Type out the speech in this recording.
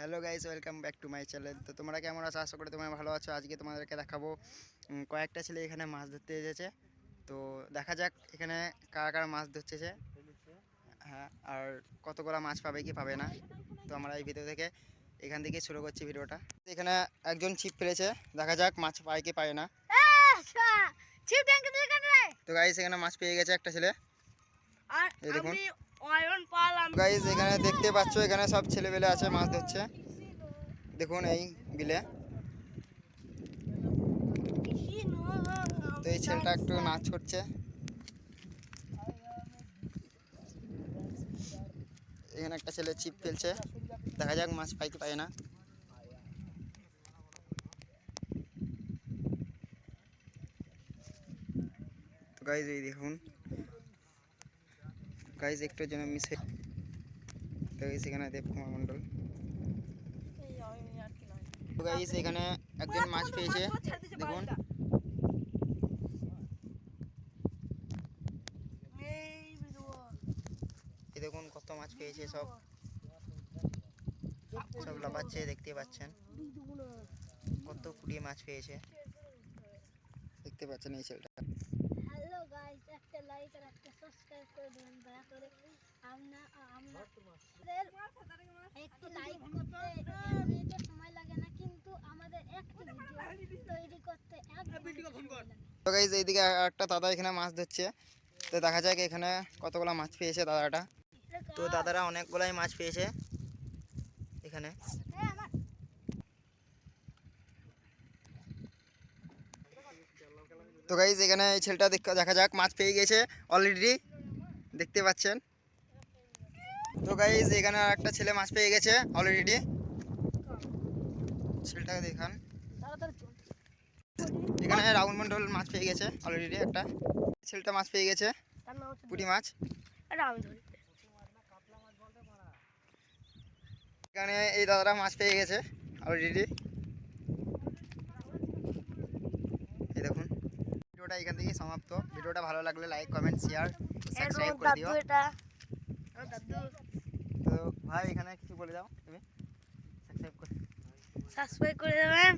Hello guys, welcome back to my channel. তো তোমরা কেমন আছো? আশা করি তোমরা ভালো আছো। আজকে তোমাদেরকে দেখাবো কয়েকটা ছেলে এখানে মাছ ধরতে এসেছে। তো দেখা যাক এখানে কারা কারা মাছ ধরছে। হ্যাঁ, আর কতগুলো মাছ পাবে কি পাবে না, তো আমরা এই ভিডিও থেকে এখান থেকে শুরু করছি ভিডিওটা। এখানে একজন ছিপ ফেলেছে, দেখা যাক মাছ পায় কি পায় না। তো গাইস এখানে মাছ পেয়ে গেছে একটা ছেলে, এই দেখুন গাইস। এখানে দেখতে পাচ্ছ এখানে সব ছেলেবেলে আছে, মাছ ধরছে। দেখুন এই বিলে। তো এই ছেলেটা একটু নাচ করছে। এখানে একটা ছেলে ছিপ ফেলছে, দেখা যাক মাছ পাই কি পায় না। তো গাইজ এই দেখুন গাইজ, একটু যেন মিস হয়ে। তো গাইজ এখানে দেবকুমার মণ্ডল। তো গাইজ এখানে একজন মাছ পেয়েছে, দেখুন। এই দেখুন কত মাছ পেয়েছে, সব সব লাফাচ্ছে, দেখতে পাচ্ছেন কত কুড়িয়ে মাছ পেয়েছে, দেখতে পাচ্ছেন এই ছেলেটা। হ্যালো গাইস, একটা লাইক আর একটা সাবস্ক্রাইব করে দিন দয়া করে। একটি লাইক করতে 1 মিনিটও সময় লাগে না, কিন্তু আমাদের একটা ভিডিও তৈরি করতে 1 ঘন্টা সময় লাগে। তো গাইজ এইদিকে একটা দাদা এখানে মাছ ধরছে। তো দেখা যাক এখানে কতগুলো মাছ পেয়েছে দাদাটা। তো দাদারা অনেকগুলাই মাছ পেয়েছে এখানে। তো গাইজ এখানে এই ছেলেটা দেখা যাক মাছ পেয়ে গেছে অলরেডি, দেখতে পাচ্ছেন। তো গাইজ এখানে একটা ছেলে মাছ পেয়ে গেছে অলরেডি, ছেলেটাকে দেখান। এখানে রাহুল মন্ডল মাছ পেয়ে গেছে অলরেডি, একটা ছেলেটা মাছ পেয়ে গেছে পুঁটি মাছ। এখানে এই দাদারা মাছ পেয়ে গেছে অলরেডি, এই দেখুন। ভিডিওটা এখান থেকে সমাপ্ত। ভিডিওটা ভালো লাগলে লাইক, কমেন্ট, শেয়ার, সাবস্ক্রাইব করে দিও। তো ভাই এখানে কিছু বলে দাও তুমি। সাবস্ক্রাইব করে সাবস্ক্রাইব করে দেবেন।